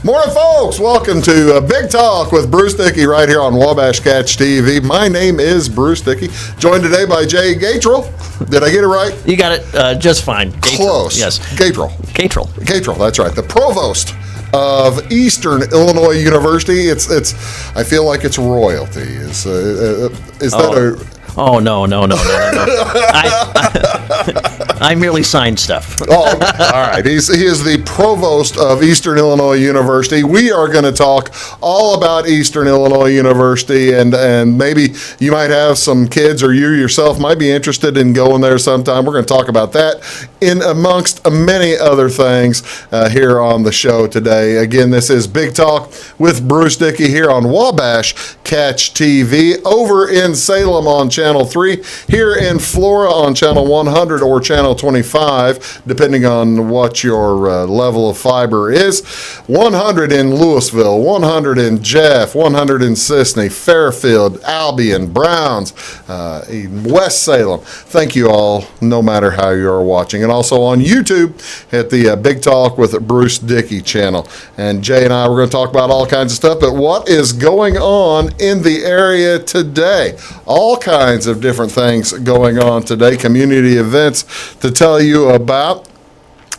Morning, folks. Welcome to Big Talk with Bruce Dickey right here on Wabash Catch TV. My name is Bruce Dickey, joined today by Jay Gatrell. Did I get it right? You got it just fine. Gatrell. Close. Yes. Gatrell. Gatrell, that's right. The Provost of Eastern Illinois University. I feel like it's royalty. Is that a... Oh, no. I merely signed stuff. Oh, all right. He is the provost of Eastern Illinois University. We are going to talk all about Eastern Illinois University, and maybe you might have some kids or you yourself might be interested in going there sometime. We're going to talk about that in amongst many other things here on the show today. Again, this is Big Talk with Bruce Dickey here on Wabash Catch TV, over in Salem on Channel 3, here in Flora on Channel 100 or Channel 25, depending on what your level of fiber is. 100 in Louisville, 100 in Jeff, 100 in Sisney, Fairfield, Albion, Browns, West Salem. Thank you all, no matter how you are watching. And also on YouTube at the Big Talk with Bruce Dickey channel. And Jay and I, we're going to talk about all kinds of stuff, but what is going on in the area today? All kinds of different things going on today, community events to tell you about.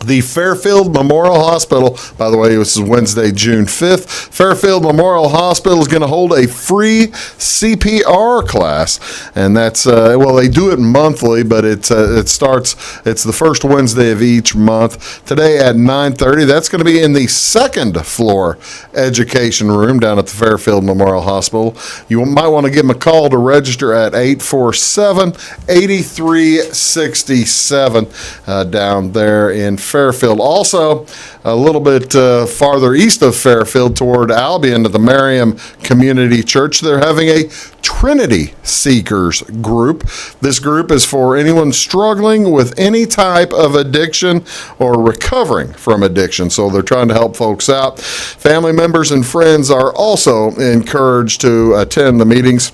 The Fairfield Memorial Hospital, by the way, this is Wednesday, June 5th. Fairfield Memorial Hospital is going to hold a free CPR class, and that's, they do it monthly, but it's the first Wednesday of each month. Today at 9:30, that's going to be in the second floor education room down at the Fairfield Memorial Hospital. You might want to give them a call to register at 847-8367 down there in Fairfield. Also, a little bit farther east of Fairfield toward Albion at the Merriam Community Church, they're having a Trinity Seekers group. This group is for anyone struggling with any type of addiction or recovering from addiction. So they're trying to help folks out. Family members and friends are also encouraged to attend the meetings.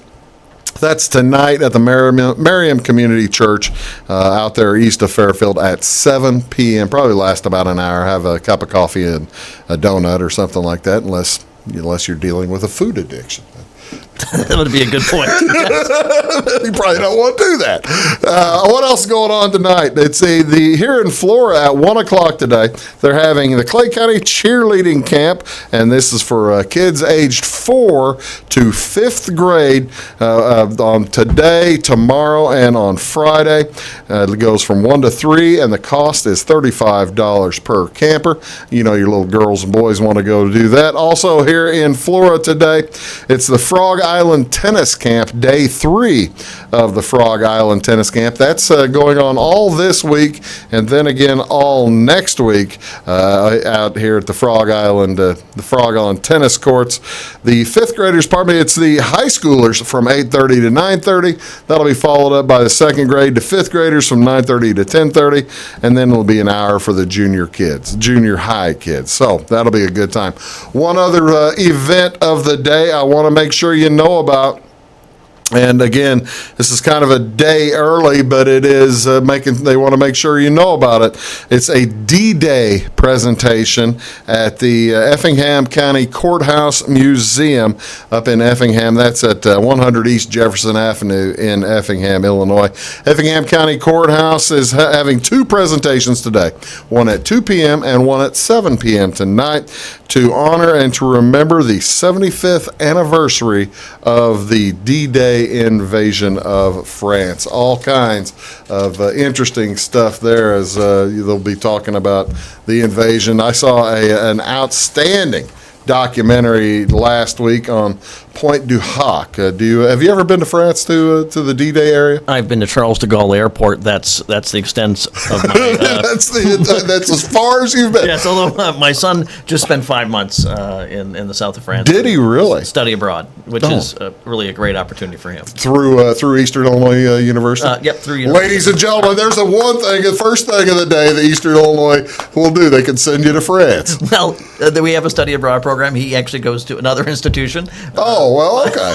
That's tonight at the Merriam Community Church out there east of Fairfield at 7 p.m. Probably last about an hour. Have a cup of coffee and a donut or something like that, unless you're dealing with a food addiction. That would be a good point. You probably don't want to do that. What else is going on tonight? It's here in Flora at 1 o'clock today. They're having the Clay County Cheerleading Camp, and this is for kids aged 4 to 5th grade on today, tomorrow, and on Friday. It goes from 1 to 3, and the cost is $35 per camper. You know, your little girls and boys want to go do that. Also here in Flora today, it's the Frog Island Tennis Camp, day 3 of the Frog Island Tennis Camp. That's going on all this week, and then again all next week out here at the Frog Island tennis courts. The 5th graders, it's the high schoolers from 8:30 to 9:30. That'll be followed up by the 2nd grade to 5th graders from 9:30 to 10:30, and then it'll be an hour for the junior high kids. So that'll be a good time. One other event of the day I want to make sure you know about. And again, this is kind of a day early, but it is they want to make sure you know about it. It's a D-Day presentation at the Effingham County Courthouse Museum up in Effingham. That's at 100 East Jefferson Avenue in Effingham, Illinois. Effingham County Courthouse is having 2 presentations today, one at 2 p.m. and one at 7 p.m. tonight, to honor and to remember the 75th anniversary of the D-Day invasion of France. All kinds of interesting stuff there as they'll be talking about the invasion. I saw an outstanding documentary last week on Point du Hoc. Have you ever been to France to the D-Day area? I've been to Charles de Gaulle Airport. That's the extent of my. That's as far as you've been. Yes, although my son just spent 5 months in the south of France. Did he really? Study abroad, which is really a great opportunity for him. Through Eastern Illinois University? Yep, through University. Ladies and gentlemen, there's the first thing of the day that Eastern Illinois will do. They can send you to France. Well, we have a study abroad program. He actually goes to another institution. Oh, Oh, well, okay.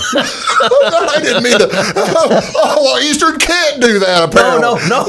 I didn't mean to. Oh, well, Eastern can't do that, apparently. No.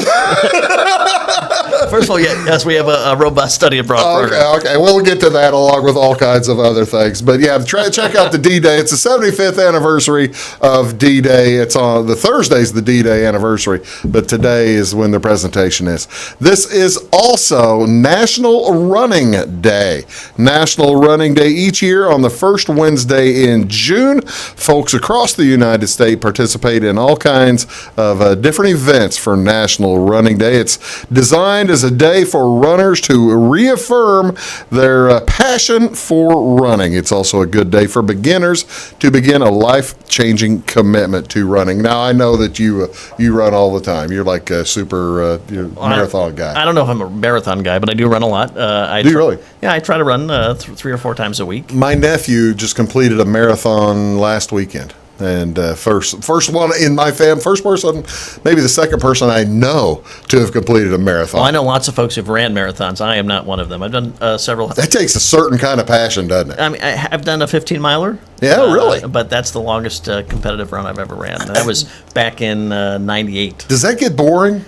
First of all, yes, we have a robust study abroad program. Okay. We'll get to that along with all kinds of other things. But yeah, check out the D-Day. It's the 75th anniversary of D-Day. It's on the Thursday's the D-Day anniversary, but today is when the presentation is. This is also National Running Day. National Running Day each year on the first Wednesday in June. Folks across the United States participate in all kinds of different events for National Running Day. It's designed as a day for runners to reaffirm their passion for running. It's also a good day for beginners to begin a life-changing commitment to running. Now, I know that you run all the time. You're like a super marathon guy. I don't know if I'm a marathon guy, but I do run a lot. Do you really? Yeah, I try to run 3 or 4 times a week. My nephew just completed a marathon last weekend. And first one in my family, first person, maybe the second person I know to have completed a marathon. Well, I know lots of folks who've ran marathons. I am not one of them. I've done several. That takes a certain kind of passion, doesn't it? I mean, I've done a 15-miler. Yeah, really? But that's the longest competitive run I've ever ran. That was back in '98. Does that get boring?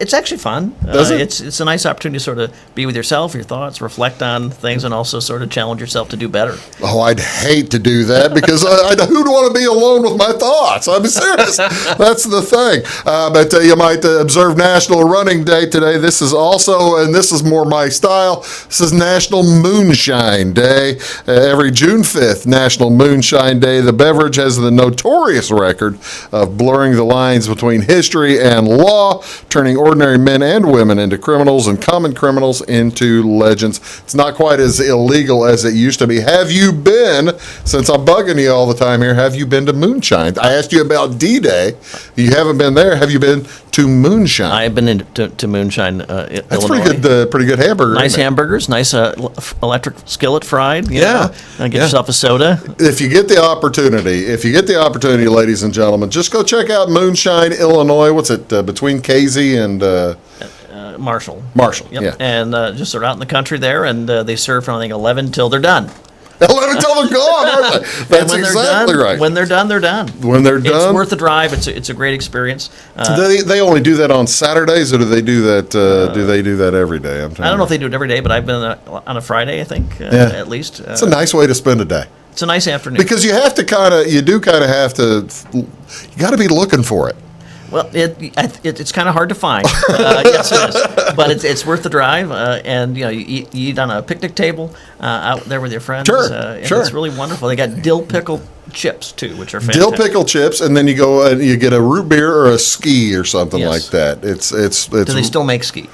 It's actually fun. Does it? It's a nice opportunity to sort of be with yourself, your thoughts, reflect on things, and also sort of challenge yourself to do better. Oh, I'd hate to do that because who'd want to be alone with my thoughts? I'm serious. That's the thing. But you might observe National Running Day today. This is also, and this is more my style, this is National Moonshine Day. Every June 5th, National Moonshine Day. The beverage has the notorious record of blurring the lines between history and law, turning ordinary men and women into criminals and common criminals into legends. It's not quite as illegal as it used to be. Have you been, since I'm bugging you all the time here, have you been to Moonshine? I asked you about D-Day. You haven't been there. Have you been to Moonshine? I've been to Moonshine, That's Illinois. pretty good hamburger. Nice hamburgers, nice electric skillet fried. Yeah. Get yourself a soda. If you get the opportunity, ladies and gentlemen, just go check out Moonshine, Illinois. What's it, between Casey and Marshall. Marshall, Yep. yeah. And just sort of out in the country there, and they serve from, I think, 11 till they're done. 11 till they're gone, aren't they? That's exactly right. When they're done, they're done. When they're done? It's worth the drive. It's a great experience. They only do that on Saturdays, or do they do that? Do they do that every day? I don't know if they do it every day, but I've been on a Friday, I think, at least. It's a nice way to spend a day. It's a nice afternoon. Because you got to be looking for it. Well, it's kind of hard to find. Yes, it is. But it's worth the drive. And you eat on a picnic table out there with your friends. Sure, sure. It's really wonderful. They got dill pickle chips too, which are fantastic. Dill pickle chips, and then you go you get a root beer or a ski or something Yes. like that. It's. Do they still make ski?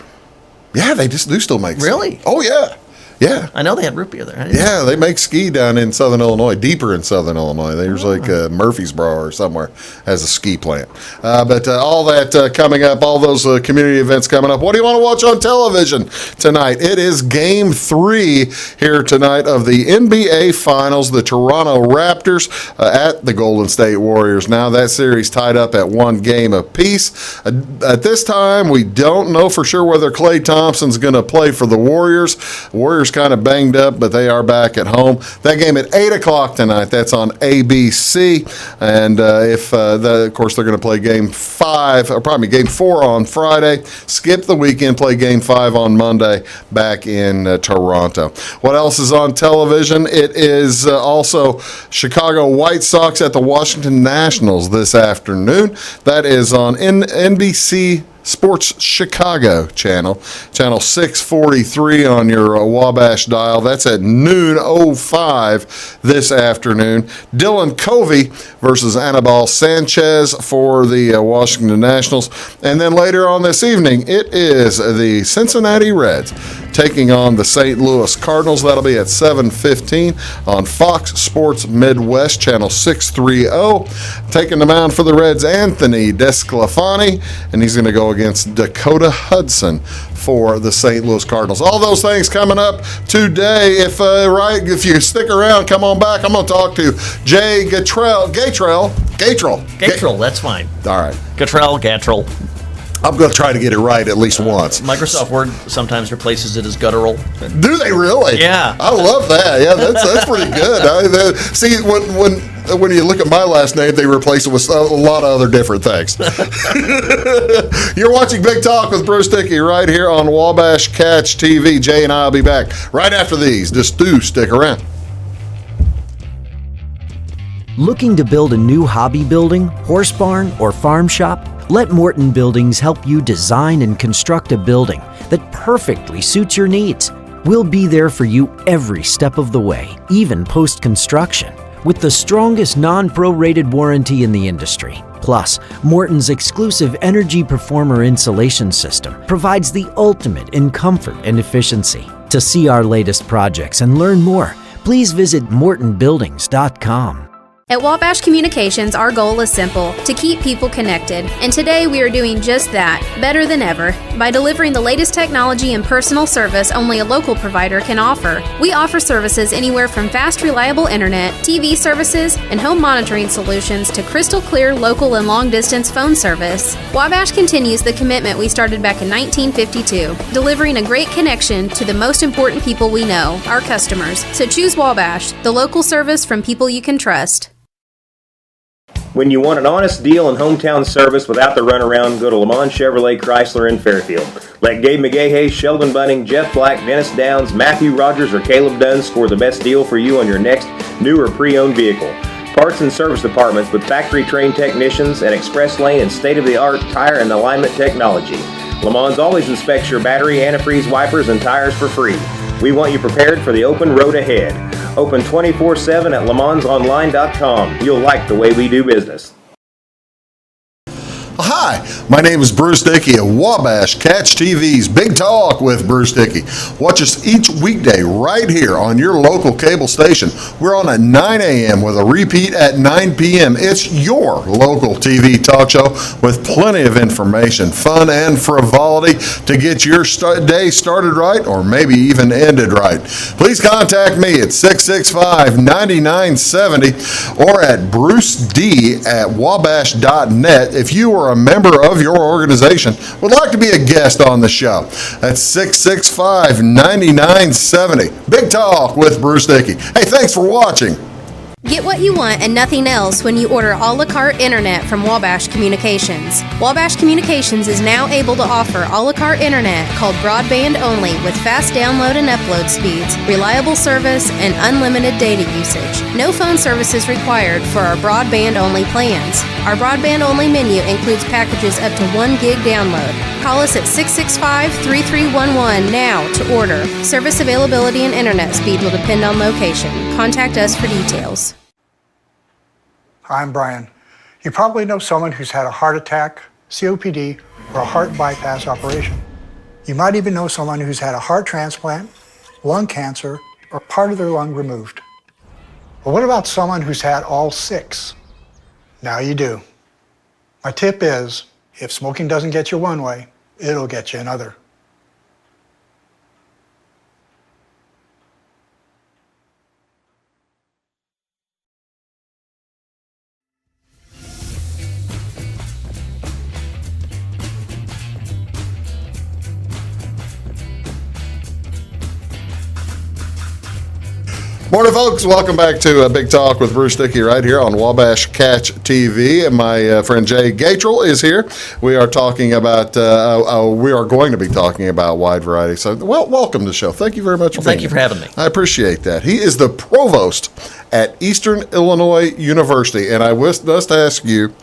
Yeah, they just do still make ski. Really? Oh yeah. Yeah. I know they had root beer there. Yeah, they make ski down in Southern Illinois, deeper in Southern Illinois. There's like Murfreesboro or somewhere has a ski plant. But all that coming up, all those community events coming up. What do you want to watch on television tonight? It is Game 3 here tonight of the NBA Finals. The Toronto Raptors at the Golden State Warriors. Now that series tied up at 1 game apiece. At this time, we don't know for sure whether Klay Thompson's going to play for the Warriors. Warriors kind of banged up, but they are back at home. That game at 8 o'clock tonight. That's on ABC. And of course, they're going to play Game 4 on Friday. Skip the weekend, play Game 5 on Monday back in Toronto. What else is on television? It is also Chicago White Sox at the Washington Nationals this afternoon. That is on NBC Sports Chicago channel 643 on your Wabash dial. That's at noon 05 this afternoon. Dylan Covey versus Anibal Sanchez for the Washington Nationals. And then later on this evening, it is the Cincinnati Reds taking on the St. Louis Cardinals. That'll be at 7:15 on Fox Sports Midwest channel 630. Taking the mound for the Reds, Anthony Desclafani, and he's going to go against Dakota Hudson for the St. Louis Cardinals. All those things coming up today. If you stick around, come on back. I'm going to talk to Jay Gatrell. Gatrell, that's fine. All right. Gatrell. I'm going to try to get it right at least once. Microsoft Word sometimes replaces it as guttural. Do they really? Yeah. I love that. Yeah, that's pretty good. See, when you look at my last name, they replace it with a lot of other different things. You're watching Big Talk with Bruce Dickey right here on Wabash Catch TV. Jay and I will be back right after these. Just do stick around. Looking to build a new hobby building, horse barn, or farm shop? Let Morton Buildings help you design and construct a building that perfectly suits your needs. We'll be there for you every step of the way, even post-construction, with the strongest non-prorated warranty in the industry. Plus, Morton's exclusive Energy Performer insulation system provides the ultimate in comfort and efficiency. To see our latest projects and learn more, please visit mortonbuildings.com. At Wabash Communications, our goal is simple: to keep people connected. And today we are doing just that, better than ever, by delivering the latest technology and personal service only a local provider can offer. We offer services anywhere from fast, reliable internet, TV services, and home monitoring solutions to crystal clear local and long-distance phone service. Wabash continues the commitment we started back in 1952, delivering a great connection to the most important people we know, our customers. So choose Wabash, the local service from people you can trust. When you want an honest deal and hometown service without the runaround, go to Lamont Chevrolet Chrysler in Fairfield. Let Gabe McGahey, Sheldon Bunning, Jeff Black, Dennis Downs, Matthew Rogers, or Caleb Dunn score the best deal for you on your next new or pre-owned vehicle. Parts and service departments with factory-trained technicians and express lane and state-of-the-art tire and alignment technology. Lamont always inspects your battery, antifreeze, wipers, and tires for free. We want you prepared for the open road ahead. Open 24/7 at LeMansOnline.com. You'll like the way we do business. Hi, my name is Bruce Dickey of Wabash Catch TV's Big Talk with Bruce Dickey. Watch us each weekday right here on your local cable station. We're on at 9 a.m. with a repeat at 9 p.m. It's your local TV talk show with plenty of information, fun, and frivolity to get your day started right or maybe even ended right. Please contact me at 665-9970 or at bruced@wabash.net if you are a member of your organization would like to be a guest on the show. That's 665-9970. Big Talk with Bruce Dickey. Hey, thanks for watching. Get what you want and nothing else when you order a la carte internet from Wabash Communications. Wabash Communications is now able to offer a la carte internet called broadband only with fast download and upload speeds, reliable service, and unlimited data usage. No phone service is required for our broadband only plans. Our broadband only menu includes packages up to 1 gig download. Call us at 665-3311 now to order. Service availability and internet speed will depend on location. Contact us for details. I'm Brian. You probably know someone who's had a heart attack, COPD, or a heart bypass operation. You might even know someone who's had a heart transplant, lung cancer, or part of their lung removed. But what about someone who's had all 6? Now you do. My tip is, if smoking doesn't get you one way, it'll get you another. Morning, folks. Welcome back to Big Talk with Bruce Dickey right here on Wabash Catch TV. And my friend Jay Gatrell is here. We are talking about, we are going to be talking about wide variety. So, welcome to the show. Thank you very much for being Thank you for having me. I appreciate that. He is the provost at Eastern Illinois University. And I must ask you,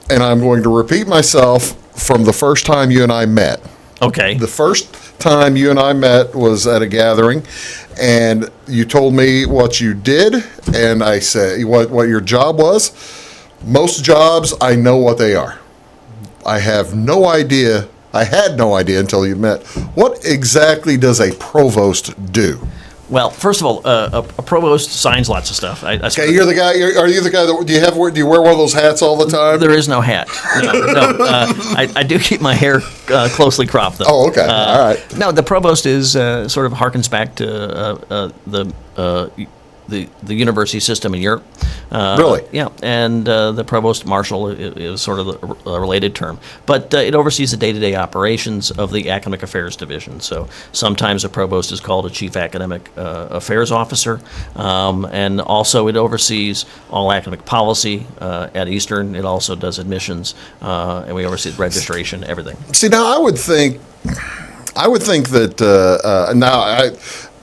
and I'm going to repeat myself from the first time you and I met. Okay. The first time you and I met was at a gathering, and you told me what you did, and I said what your job was. Most jobs, I know what they are. I have no idea. I had no idea until you met. What exactly does a provost do? Well, first of all, a provost signs lots of stuff. Okay, you're the guy. Are you the guy that do you wear one of those hats all the time? There is no hat. No. I do keep my hair closely cropped, though. Oh, okay. All right. No, the provost is sort of harkens back to the the university system in Europe. Really? Yeah, and the provost marshal is sort of a related term, but it oversees the day-to-day operations of the academic affairs division. So sometimes a provost is called a chief academic affairs officer, and also it oversees all academic policy at Eastern. It also does admissions, and we oversee registration, everything. See, now I would think that now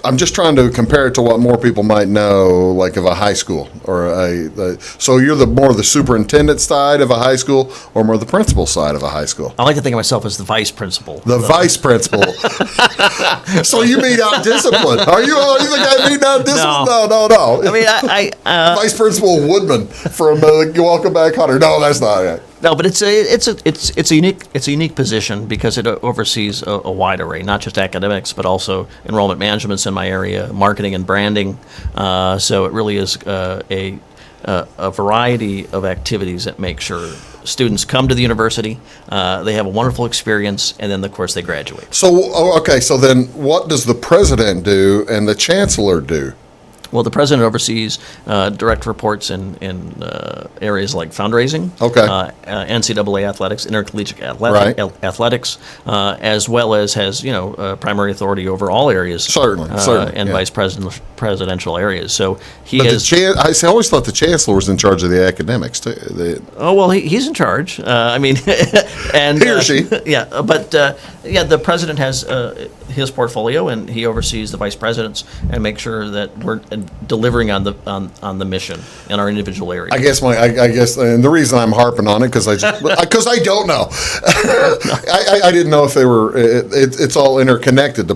I'm just trying to compare it to what more people might know, like of a high school or so you're more the superintendent side of a high school or more the principal side of a high school? I like to think of myself as the vice principal. The vice principal. So you meet out discipline. Are you think I meet out discipline? No. I mean, I Vice Principal Woodman from Welcome Back Hunter. No, that's not it. No, but it's a unique position because it oversees a wide array, not just academics, but also enrollment management's in my area, marketing and branding. So it really is a variety of activities that make sure students come to the university, they have a wonderful experience, and then of course they graduate. So okay, so then what does the president do and the chancellor do? Well, the president oversees direct reports in areas like fundraising, NCAA athletics, intercollegiate athletics, as well as has primary authority over all areas, certainly, and vice presidential areas. So he but is. I always thought the chancellor was in charge of the academics too. Oh well, he's in charge. I mean, and he or she. Yeah, but the president has his portfolio, and he oversees the vice presidents and makes sure that we're delivering on the mission in our individual areas. I guess, and the reason I'm harping on it because I don't know. I didn't know if they were. It's all interconnected. The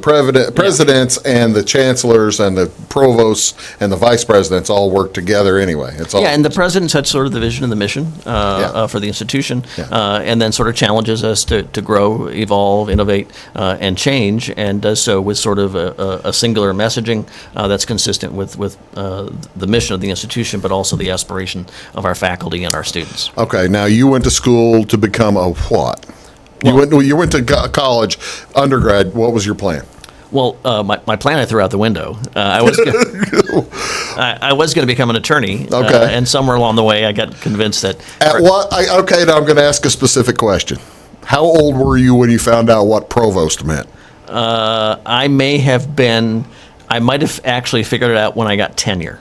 presidents and the chancellors and the provosts and the vice presidents all work together anyway. It's all. Yeah, and the president sets sort of the vision and the mission for the institution, and then sort of challenges us to grow, evolve, innovate, and change, and does so with sort of a singular messaging that's consistent with the mission of the institution, but also the aspiration of our faculty and our students. Okay, now you went to school to become a what? You went to college, undergrad. What was your plan? Well, my plan I threw out the window. I was going to become an attorney, and somewhere along the way I got convinced that. Okay, now I'm going to ask a specific question. How old were you when you found out what provost meant? I might have actually figured it out when I got tenure.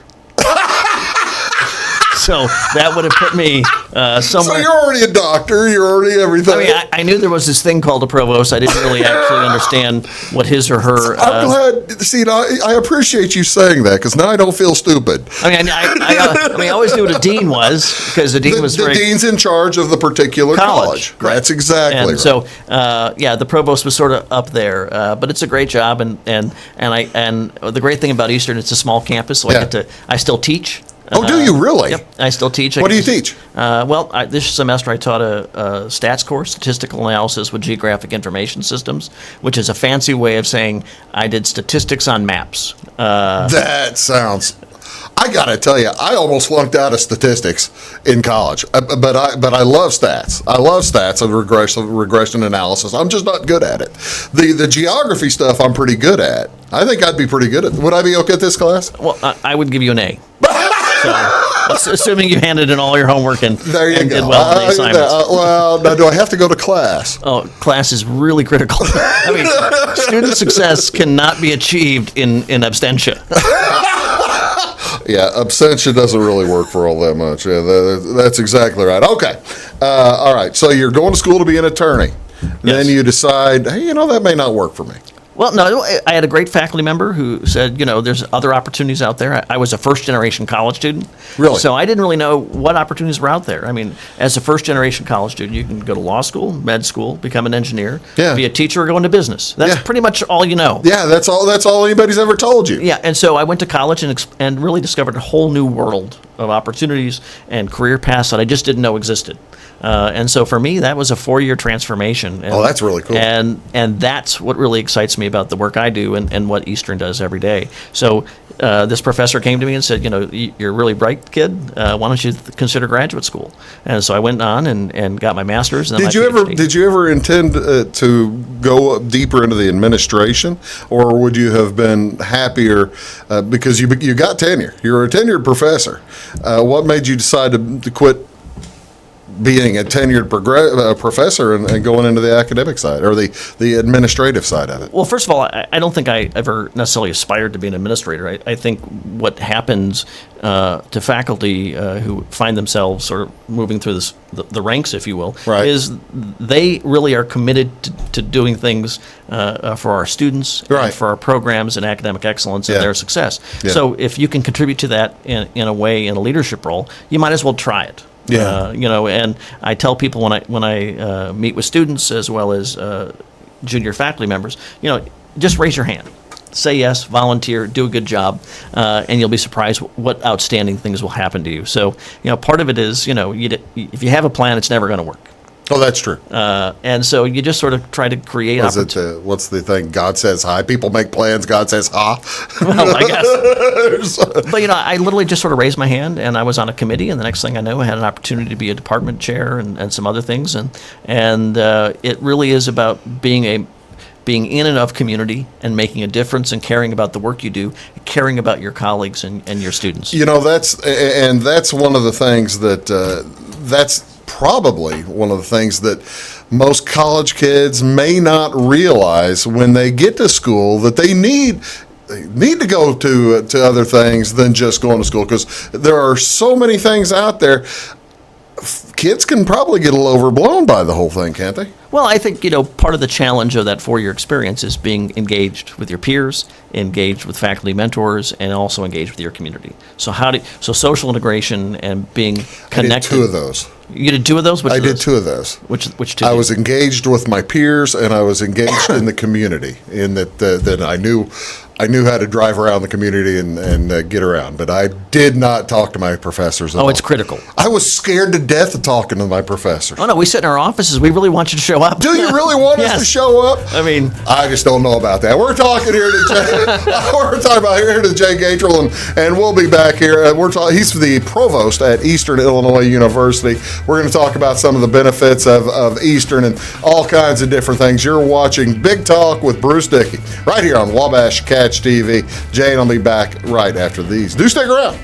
So that would have put me somewhere. So you're already a doctor. You're already everything. I mean, I knew there was this thing called a provost. I didn't really actually understand what his or her. I'm glad. See, I appreciate you saying that because now I don't feel stupid. I mean, I always knew what a dean was because the dean was the dean's in charge of the particular college. Right. That's exactly and right. So, the provost was sort of up there, but it's a great job, and the great thing about Eastern, it's a small campus, so I still teach. Oh, do you really? Yep, I still teach. What do you teach? This semester I taught a stats course, statistical analysis with geographic information systems, which is a fancy way of saying I did statistics on maps. That sounds. I gotta tell you, I almost flunked out of statistics in college, but I love stats. I love stats and regression analysis. I'm just not good at it. The geography stuff I'm pretty good at. I think I'd be pretty good at. Would I be okay at this class? Well, I would give you an A. So, assuming you handed in all your homework and did well on the assignments. Now do I have to go to class? Oh, class is really critical. I mean, student success cannot be achieved in absentia. Yeah, absentia doesn't really work for all that much. Yeah, that's exactly right. Okay. All right. So you're going to school to be an attorney. Yes. Then you decide, hey, that may not work for me. Well, no, I had a great faculty member who said, there's other opportunities out there. I was a first-generation college student. Really? So I didn't really know what opportunities were out there. I mean, as a first-generation college student, you can go to law school, med school, become an engineer, be a teacher, or go into business. That's pretty much all you know. Yeah, that's all anybody's ever told you. Yeah, and so I went to college and really discovered a whole new world of opportunities and career paths that I just didn't know existed. And so for me, that was a 4-year transformation. And, Oh, that's really cool. And that's what really excites me about the work I do and what Eastern does every day. So this professor came to me and said, you're a really bright kid. Why don't you consider graduate school? And so I went on and got my master's. And then Did you ever intend to go deeper into the administration, or would you have been happier because you got tenure? You're a tenured professor. What made you decide to quit being a tenured professor and going into the academic side or the administrative side of it? Well, first of all, I don't think I ever necessarily aspired to be an administrator. I think what happens to faculty who find themselves sort of moving through the ranks, if you will, Right. is they really are committed to doing things for our students, Right. and for our programs and academic excellence and Yeah. their success. Yeah. So if you can contribute to that in a way, in a leadership role, you might as well try it. Yeah. And I tell people when I meet with students as well as junior faculty members, just raise your hand, say yes, volunteer, do a good job, and you'll be surprised what outstanding things will happen to you. So, part of it is, if you have a plan, it's never going to work. Oh, that's true. And so you just sort of try to create opportunities. What's the thing? God says hi. People make plans. God says ha. Well, I guess. But, I literally just sort of raised my hand, and I was on a committee, and the next thing I know, I had an opportunity to be a department chair and some other things. And it really is about being in and of community and making a difference and caring about the work you do, caring about your colleagues and your students. That's one of the things that's probably one of the things that most college kids may not realize when they get to school, that they need to go to other things than just going to school, because there are so many things out there. Kids can probably get a little overblown by the whole thing, can't they? Well, I think, part of the challenge of that 4-year experience is being engaged with your peers, engaged with faculty mentors, and also engaged with your community. So social integration and being connected. I did 2 of those. You did 2 of those? I did 2 of those. Which 2? I was engaged with my peers, and I was engaged in the community, in that I knew how to drive around the community and get around, but I did not talk to my professors at all. It's critical. I was scared to death of talking to my professors. Oh, no, we sit in our offices. We really want you to show up. Do you really want us to show up? I mean, I just don't know about that. We're talking here to Jay Gatrell, and we'll be back here. He's the provost at Eastern Illinois University. We're going to talk about some of the benefits of Eastern and all kinds of different things. You're watching Big Talk with Bruce Dickey right here on Wabash Catch TV. Jay and I'll be back right after these. Do stick around.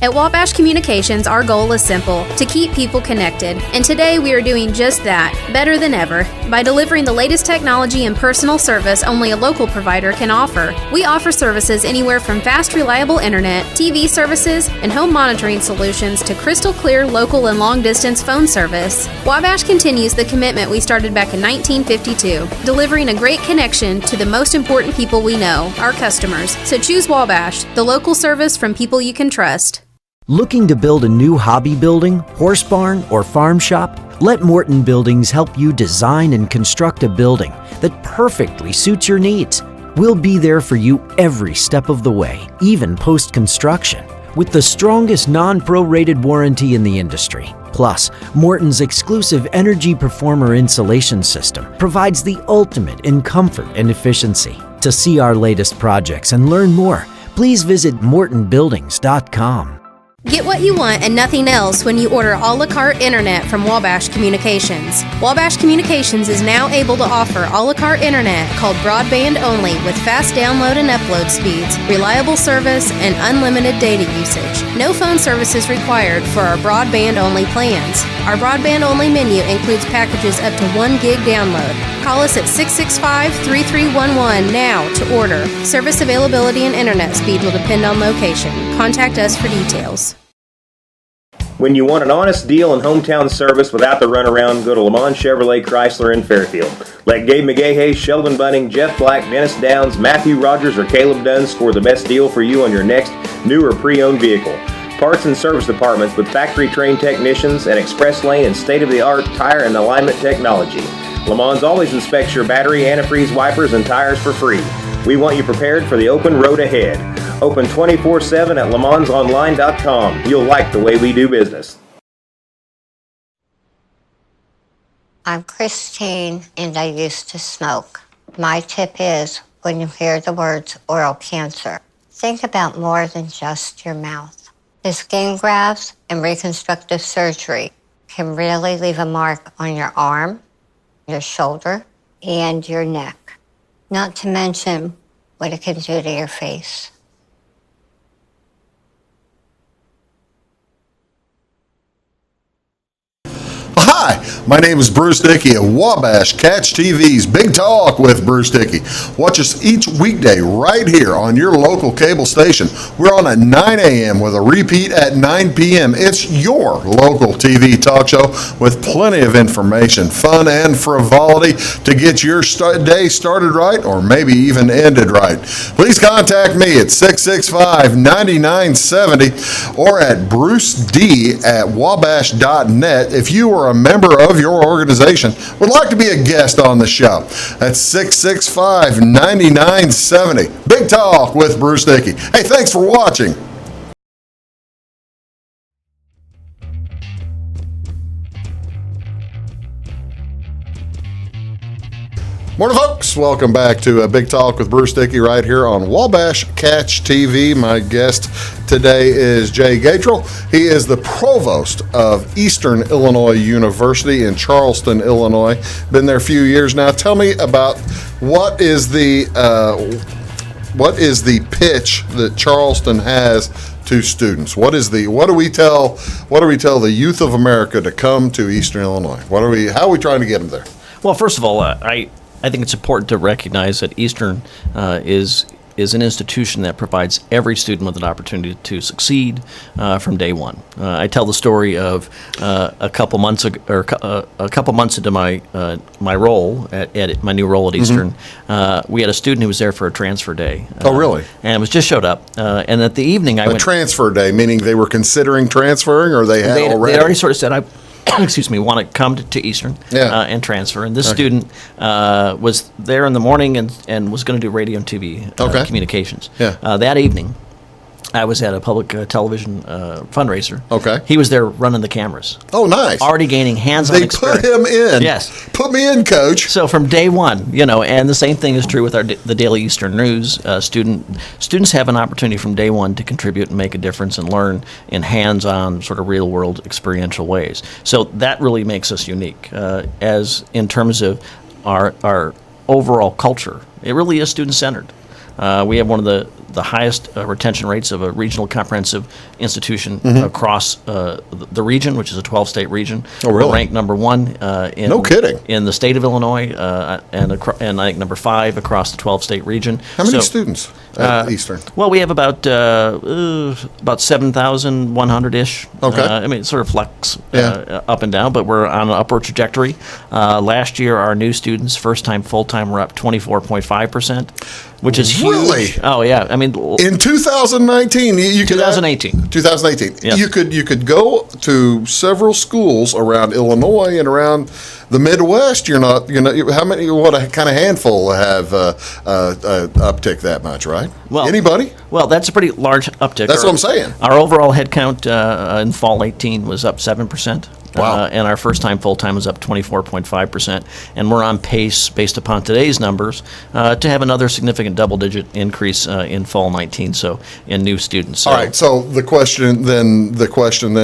At Wabash Communications, our goal is simple: to keep people connected. And today we are doing just that, better than ever, by delivering the latest technology and personal service only a local provider can offer. We offer services anywhere from fast, reliable internet, TV services, and home monitoring solutions to crystal clear local and long-distance phone service. Wabash continues the commitment we started back in 1952, delivering a great connection to the most important people we know, our customers. So choose Wabash, the local service from people you can trust. Looking to build a new hobby building, horse barn, or farm shop? Let Morton Buildings help you design and construct a building that perfectly suits your needs. We'll be there for you every step of the way, even post-construction, with the strongest non-prorated warranty in the industry. Plus, Morton's exclusive Energy Performer insulation system provides the ultimate in comfort and efficiency. To see our latest projects and learn more, please visit mortonbuildings.com. Get what you want and nothing else when you order a la carte internet from Wabash Communications. Wabash Communications is now able to offer a la carte internet called broadband only, with fast download and upload speeds, reliable service, and unlimited data usage. No phone service is required for our broadband only plans. Our broadband only menu includes packages up to 1 gig download. Call us at 665-3311 now to order. Service availability and internet speed will depend on location. Contact us for details. When you want an honest deal and hometown service without the runaround, go to Lamont Chevrolet Chrysler in Fairfield. Let Gabe McGahey, Sheldon Bunning, Jeff Black, Dennis Downs, Matthew Rogers, or Caleb Dunn score the best deal for you on your next new or pre-owned vehicle. Parts and service departments with factory-trained technicians and express lane and state-of-the-art tire and alignment technology. Lamont always inspects your battery, antifreeze, wipers, and tires for free. We want you prepared for the open road ahead. Open 24/7 at LaMonsOnline.com. You'll like the way we do business. I'm Christine, and I used to smoke. My tip is, when you hear the words oral cancer, think about more than just your mouth. The skin grafts and reconstructive surgery can really leave a mark on your arm, your shoulder, and your neck. Not to mention what it can do to your face. Hi, my name is Bruce Dickey of Wabash Catch TV's Big Talk with Bruce Dickey. Watch us each weekday right here on your local cable station. We're on at 9 a.m. with a repeat at 9 p.m. It's your local TV talk show with plenty of information, fun, and frivolity to get your day started right or maybe even ended right. Please contact me at 665-9970 or at bruced@wabash.net if you are a member of your organization would like to be a guest on the show. That's 665-9970. Big Talk with Bruce Dickey. Hey, thanks for watching. Morning, folks. Welcome back to a Big Talk with Bruce Dickey right here on Wabash Catch TV. My guest today is Jay Gatrell. He is the Provost of Eastern Illinois University in Charleston, Illinois. Been there a few years now. Tell me about what is the pitch that Charleston has to students? What do we tell the youth of America to come to Eastern Illinois? How are we trying to get them there? Well, first of all, I think it's important to recognize that Eastern is an institution that provides every student with an opportunity to succeed from day one. I tell the story of a couple months into my role at my new role at Eastern. We had a student who was there for a transfer day. Oh, really? And it was just showed up. And at the evening, I went. Transfer day, meaning they were considering transferring, or they had already. They already sort of said, excuse me, want to come to Eastern and transfer. And this student was there in the morning and was going to do radio and TV communications. That evening, I was at a public television fundraiser. Okay. He was there running the cameras. Oh, nice. Already gaining hands-on experience. They put him in. Yes. Put me in, coach. So from day one, and the same thing is true with the Daily Eastern News. Students have an opportunity from day one to contribute and make a difference and learn in hands-on, sort of real-world experiential ways. So that really makes us unique. As in terms of our overall culture, it really is student-centered. We have one of the highest retention rates of a regional comprehensive institution across the region, which is a 12-state region. Oh, really? We're ranked number one No kidding. in the state of Illinois, and I think number 5 across the 12-state region. How many students at Eastern? Well, we have about 7,100-ish. Okay. I mean, it sort of flex up and down, but we're on an upward trajectory. Last year, our new students, first-time, full-time, were up 24.5%, which is huge. Really? Oh, yeah. I mean, In 2019, you could 2018. 2018. Yes. You could go to several schools around Illinois and around the Midwest. What a kind of handful have uptick that much, right? Well, anybody? Well, that's a pretty large uptick. That's what I'm saying. Our overall head count in fall 18 was up 7%. Wow. And our first-time full-time was up 24.5%. And we're on pace, based upon today's numbers, to have another significant double-digit increase in fall 19, so in new students. So, All right. So the question then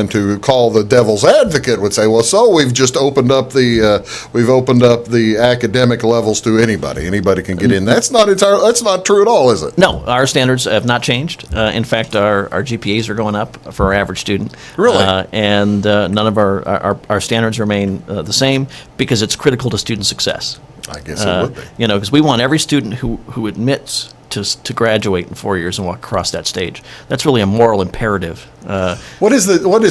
to call the devil's advocate would say, well, so we've just opened up the academic levels to anybody. Anybody can get in. That's not true at all, is it? No, our standards have not changed. In fact, our GPAs are going up for our average student. Really? And none of our standards remain the same because it's critical to student success. I guess it would be. Because we want every student who admits to graduate in 4 years and walk across that stage. That's really a moral imperative. What is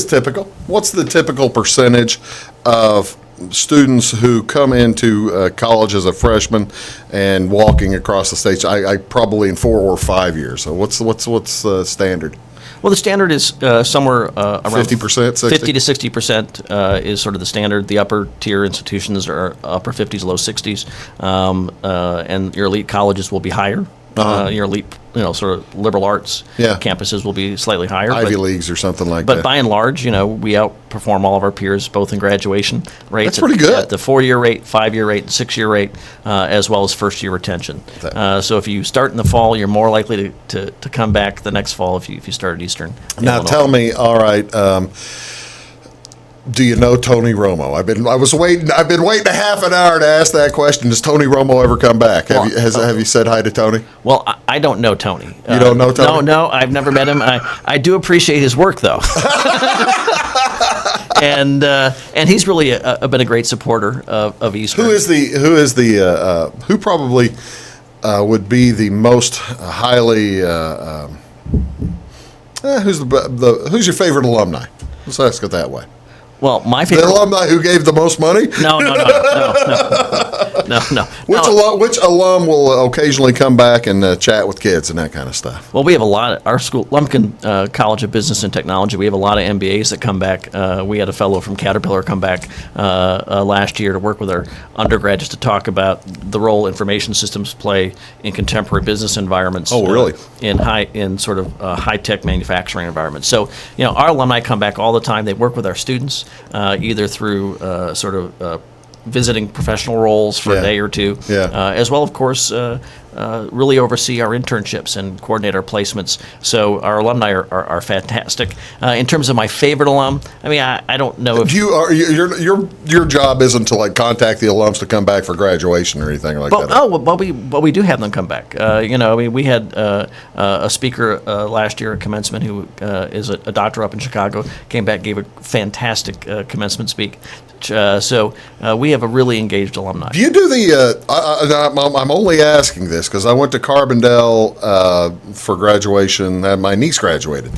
typical? What's the typical percentage of students who come into college as a freshman and walking across the stage? I probably in 4 or 5 years. So what's standard? Well, the standard is somewhere around 50%, 60? 50 to 60% is sort of the standard. The upper tier institutions are upper 50s, low 60s, and your elite colleges will be higher. Your elite, sort of liberal arts Yeah. campuses will be slightly higher. Ivy but, Leagues or something like but that. by and large, we outperform all of our peers, both in graduation rates. That's pretty good. At the 4-year rate, 5-year rate, and 6-year rate, as well as first-year retention. So if you start in the fall, you're more likely to come back the next fall if you start at Eastern. Now Illinois. tell me, all right, do you know Tony Romo? I've been waiting a half an hour to ask that question. Does Tony Romo ever come back? Have you said hi to Tony? Well, I don't know Tony. You don't know Tony? No, I've never met him. I do appreciate his work, though. and he's really been a great supporter of Eastern. Who probably would be the most highly who's your favorite alumni? Let's ask it that way. Well, my The favorite. alumni who gave the most money? No. Which alum will occasionally come back and chat with kids and that kind of stuff? Well, we have a lot. Our school, Lumpkin College of Business and Technology, we have a lot of MBAs that come back. We had a fellow from Caterpillar come back last year to work with our undergraduates to talk about the role information systems play in contemporary business environments. Oh, really? In high-tech manufacturing environments. So, our alumni come back all the time. They work with our students, either through visiting professional roles for a day or two, as well, of course, really oversee our internships and coordinate our placements. So our alumni are fantastic. In terms of my favorite alum, I don't know if your job isn't to contact the alums to come back for graduation or anything like that. But we do have them come back. We had a speaker last year at commencement who is a doctor up in Chicago, came back, gave a fantastic commencement speech. So we have a really engaged alumni. Do you do the? I'm only asking this because I went to Carbondale for graduation. My niece graduated.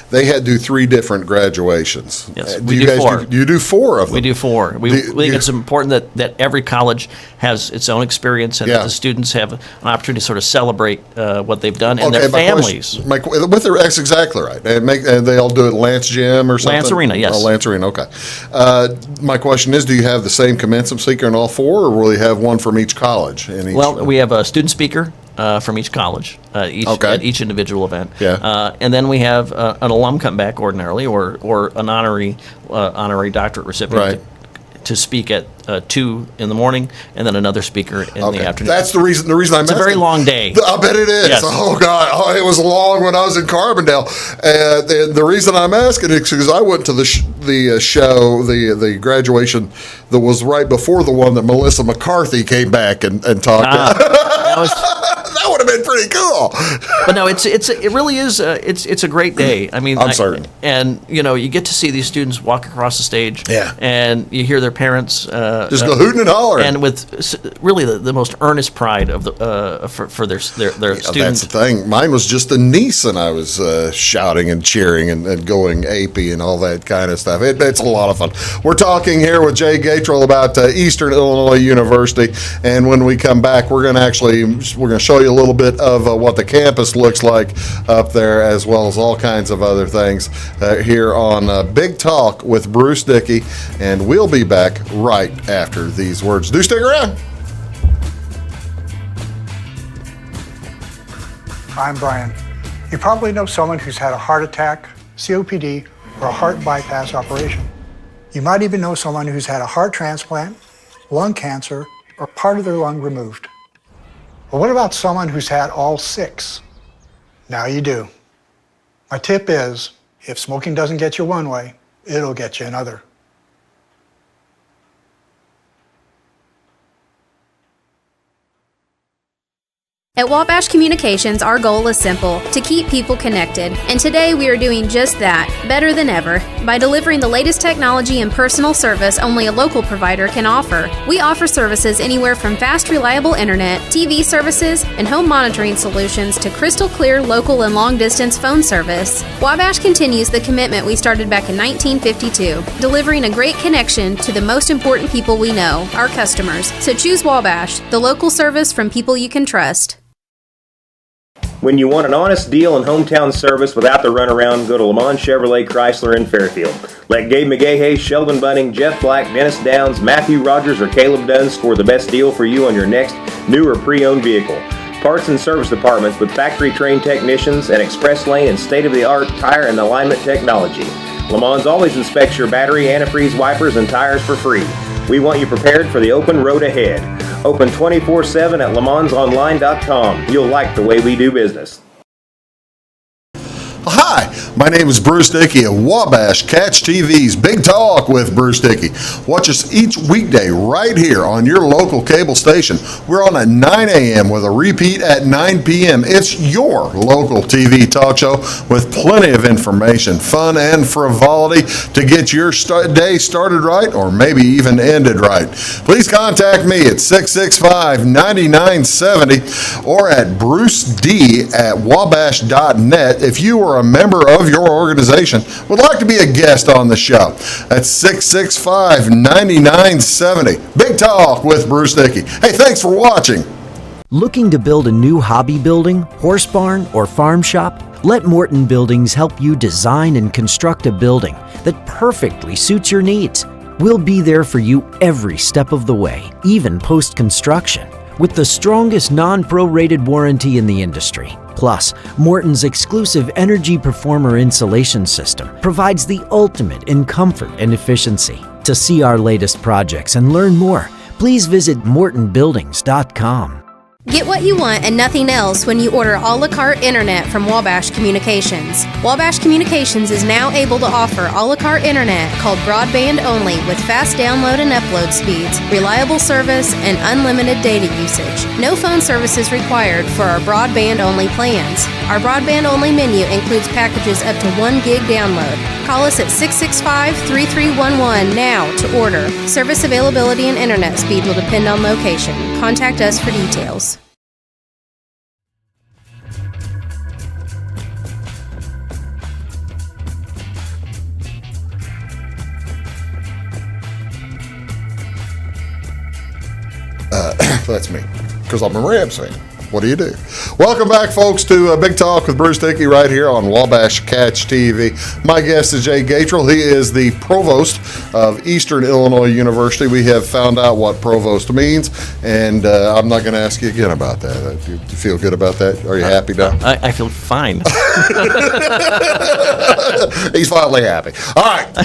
They had to do 3 different graduations. Yes, we do 4. You do 4 of them. We do 4. We think it's important that every college has its own experience and that the students have an opportunity to sort of celebrate what they've done and their families. That's exactly right. And they all do it at Lance Gym or something? Lance Arena, yes. Oh, Lance Arena, okay. My question is, do you have the same commencement speaker in all 4, or will you have one from each college? Well, we have a student speaker from each college at each individual event. Yeah. And then we have an alum come back ordinarily or an honorary doctorate recipient to speak at 2 in the morning, and then another speaker in the afternoon. That's the reason. I'm It's a very long day. I bet it is. Yes. Oh God, it was long when I was in Carbondale. And the reason I'm asking is because I went to the show, the graduation that was right before the one that Melissa McCarthy came back and talked. That would have been pretty cool. But no, it really is. It's a great day. I'm certain. And you get to see these students walk across the stage. Yeah. And you hear their parents just go hooting and hollering, and with really the most earnest pride of the for their students. That's the thing. Mine was just a niece, and I was shouting and cheering and going apey and all that kind of stuff. It's a lot of fun. We're talking here with Jay Gatrell about Eastern Illinois University, and when we come back, we're going to show you a little bit of what the campus looks like up there, as well as all kinds of other things here on Big Talk with Bruce Dickey, and we'll be back right after these words. Do stick around. I'm Brian. You probably know someone who's had a heart attack, COPD, or a heart bypass operation. You might even know someone who's had a heart transplant, lung cancer, or part of their lung removed. But what about someone who's had all 6? Now you do. My tip is, if smoking doesn't get you one way, it'll get you another. At Wabash Communications, our goal is simple: to keep people connected. And today we are doing just that, better than ever, by delivering the latest technology and personal service only a local provider can offer. We offer services anywhere from fast, reliable internet, TV services, and home monitoring solutions to crystal clear local and long-distance phone service. Wabash continues the commitment we started back in 1952, delivering a great connection to the most important people we know, our customers. So choose Wabash, the local service from people you can trust. When you want an honest deal and hometown service without the runaround, go to Lamont Chevrolet Chrysler in Fairfield. Let Gabe McGahey, Sheldon Bunning, Jeff Black, Dennis Downs, Matthew Rogers, or Caleb Dunn score the best deal for you on your next new or pre-owned vehicle. parts and service departments with factory-trained technicians and express lane and state-of-the-art tire and alignment technology. Le Mans always inspects your battery, antifreeze, wipers, and tires for free. We want you prepared for the open road ahead. Open 24/7 at lemansonline.com. You'll like the way we do business. Hi, my name is Bruce Dickey of Wabash Catch TV's Big Talk with Bruce Dickey. Watch us each weekday right here on your local cable station. We're on at 9 a.m. with a repeat at 9 p.m. It's your local TV talk show with plenty of information, fun, and frivolity to get your day started right or maybe even ended right. Please contact me at 665-9970 or at bruced@wabash.net if you are a member of your organization would like to be a guest on the show. That's 665-9970. Big Talk with Bruce Dickey. Hey, thanks for watching. Looking to build a new hobby building, horse barn, or farm shop? Let Morton Buildings help you design and construct a building that perfectly suits your needs. We'll be there for you every step of the way, even post-construction, with the strongest non-prorated warranty in the industry. Plus, Morton's exclusive Energy Performer insulation system provides the ultimate in comfort and efficiency. To see our latest projects and learn more, please visit mortonbuildings.com. Get what you want and nothing else when you order a la carte internet from Wabash Communications. Wabash Communications is now able to offer a la carte internet called broadband only with fast download and upload speeds, reliable service, and unlimited data usage. No phone service is required for our broadband only plans. Our broadband only menu includes packages up to 1 gig download. Call us at 665-3311 now to order. Service availability and internet speed will depend on location. Contact us for details. That's me, because I'm a Rams fan. What do you do? Welcome back, folks, to Big Talk with Bruce Dickey right here on Wabash Catch TV. My guest is Jay Gatrell. He is the Provost of Eastern Illinois University. We have found out what Provost means, and I'm not going to ask you again about that. Do you feel good about that? Are you happy now? I feel fine. He's finally happy. All right. I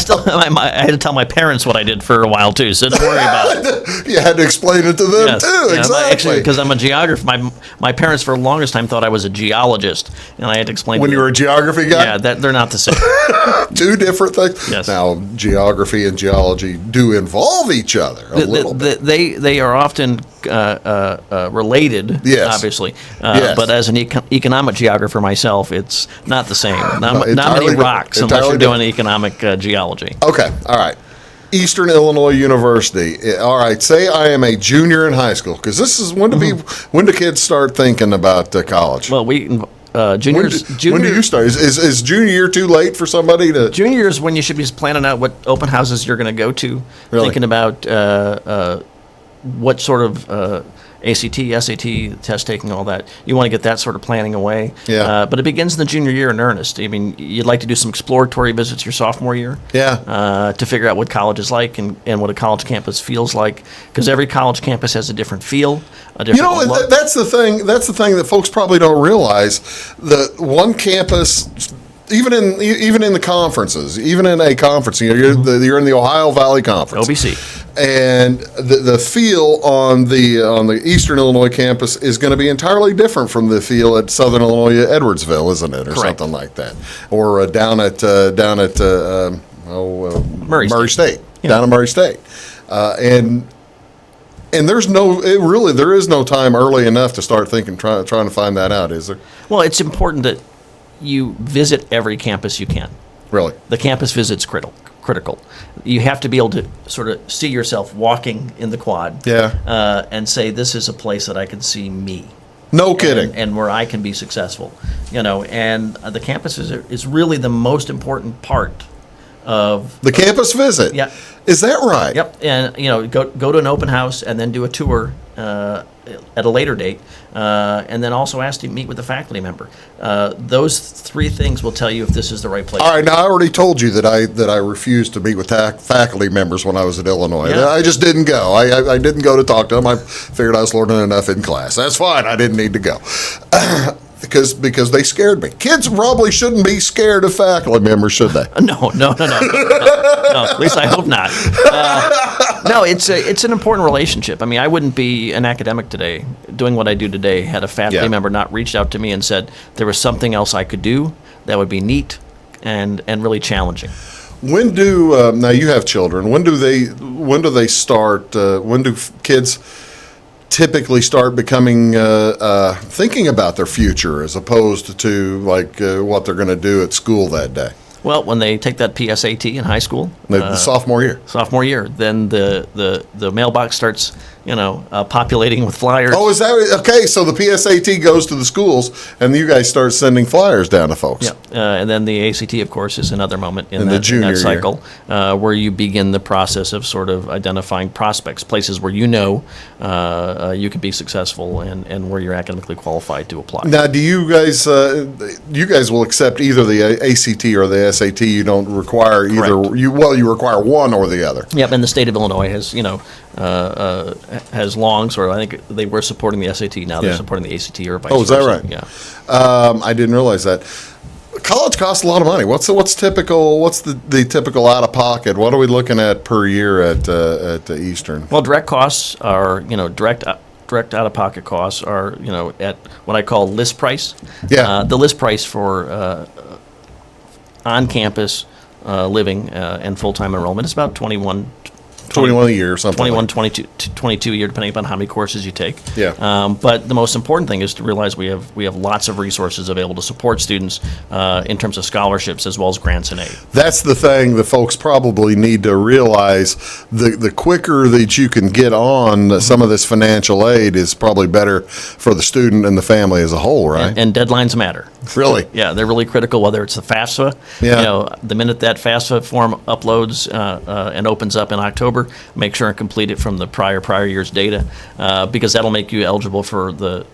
had to tell my parents what I did for a while, too, so don't worry about it. You had to explain it to them, Yes. too. Yeah, Exactly. Actually, because I'm a geographer, my parents for the longest time thought I was a geologist, and I had to explain When to you were a them. geography guy? Yeah, they're not the same. Two different things. Yes. Now, geography and geology do involve each other a little bit. They are often related, Yes. obviously. Yes. But as an economic geographer myself, it's not the same. Not entirely many rocks different. unless you're Entirely doing economic geology. Okay, all right. Eastern Illinois University. All right, say I am a junior in high school, because this is when do kids start thinking about college? Well, juniors. When do you start? Is junior year too late for somebody to? Junior is when you should be planning out what open houses you're going to go to, Really? thinking about what sort of ACT, SAT, test taking, all that. You want to get that sort of planning away. Yeah. But it begins in the junior year in earnest. I mean, you'd like to do some exploratory visits your sophomore year. Yeah. To figure out what college is like and what a college campus feels like, because every college campus has a different feel, a different look. That's the thing. That's the thing that folks probably don't realize. The one campus. Even in the conferences, even in a conference, you're in the Ohio Valley Conference, OVC, and the feel on the Eastern Illinois campus is going to be entirely different from the feel at Southern Illinois Edwardsville, isn't it, or Correct. something like that, or down at Murray State, Yeah. down at Murray State, and there is no time early enough to start trying to find that out, is there? Well, it's important that you visit every campus you can. Really? The campus visit's critical. You have to be able to sort of see yourself walking in the quad, Yeah. and say, this is a place that I can see me. No kidding. And where I can be successful. And the campus is really the most important part of The campus visit. Yeah. Is that right? Yep. And go to an open house and then do a tour at a later date, and then also ask to meet with a faculty member. Those three things will tell you if this is the right place. All right, now I already told you that I refused to meet with faculty members when I was at Illinois. Yeah. I just didn't go. I didn't go to talk to them. I figured I was learning enough in class. That's fine. I didn't need to go. Because they scared me. Kids probably shouldn't be scared of faculty members, should they? No. No, at least I hope not. No, it's an important relationship. I mean, I wouldn't be an academic today, doing what I do today, had a faculty member not reached out to me and said there was something else I could do that would be neat and really challenging. When do now you have children? When do they start? When do kids typically start becoming thinking about their future as opposed to like what they're going to do at school that day? Well, when they take that PSAT in high school, The sophomore year. sophomore year, then the mailbox starts, populating with flyers. Oh, is that okay? So the PSAT goes to the schools, and you guys start sending flyers down to folks. Yeah, and then the ACT, of course, is another moment in the that junior cycle where you begin the process of sort of identifying prospects, places where you can be successful and where you're academically qualified to apply. Now, do you guys will accept either the ACT or the SAT? You don't require either. Correct. You require one or the other. Yep, and the state of Illinois has long sort of, I think they were supporting the SAT, now they're Yeah. supporting the ACT or vice Oh, is that versa. right? Yeah. I didn't realize that. College costs a lot of money. What's typical? What's the typical out of pocket? What are we looking at per year at Eastern? Well, direct costs are, direct out-of-pocket costs are, at what I call list price. Yeah. The list price for on-campus living and full-time enrollment is about 21 21 a year or something. 21, like 22 a year, depending upon how many courses you take. Yeah. But the most important thing is to realize we have lots of resources available to support students in terms of scholarships as well as grants and aid. That's the thing that folks probably need to realize. The quicker that you can get on some of this financial aid is probably better for the student and the family as a whole, right? And deadlines matter. Really? Yeah, they're really critical, whether it's the FAFSA. Yeah. The minute that FAFSA form uploads and opens up in October, make sure and complete it from the prior year's data, because that'll make you eligible for the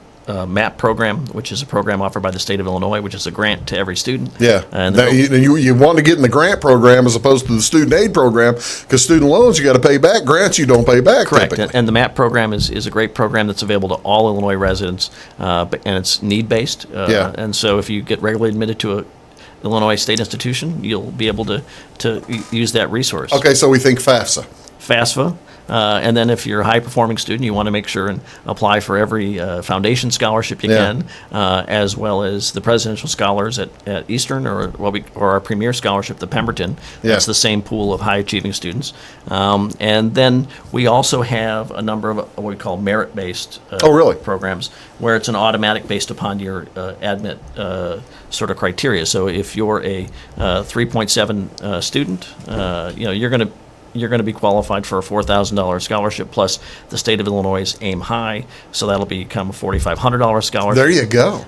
MAP program, which is a program offered by the state of Illinois, which is a grant to every student. Yeah. And You want to get in the grant program as opposed to the student aid program, because student loans you got to pay back, grants you don't pay back. correct. Typically. And the MAP program is a great program that's available to all Illinois residents, and it's need-based. Yeah. And so if you get regularly admitted to a Illinois state institution, you'll be able to use that resource. Okay, so we think FAFSA. FAFSA. And then if you're a high-performing student, you want to make sure and apply for every foundation scholarship you Yeah. can, as well as the presidential scholars at Eastern or our premier scholarship, the Pemberton. Yeah. That's the same pool of high-achieving students. And then we also have a number of what we call merit-based Oh, really? programs, where it's an automatic based upon your admit sort of criteria. So if you're a 3.7 student, you're going to be qualified for a $4,000 scholarship plus the state of Illinois' Aim High, so that'll become a $4,500 scholarship. There you go.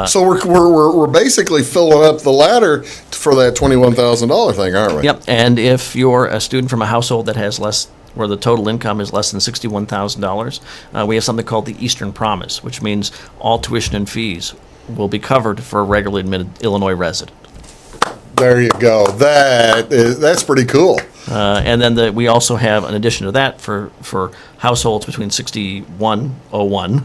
So we're basically filling up the ladder for that $21,000 thing, aren't we? Yep, and if you're a student from a household that has where the total income is less than $61,000, we have something called the Eastern Promise, which means all tuition and fees will be covered for a regularly admitted Illinois resident. There you go. That's pretty cool. And then we also have, in addition to that, for households between 6101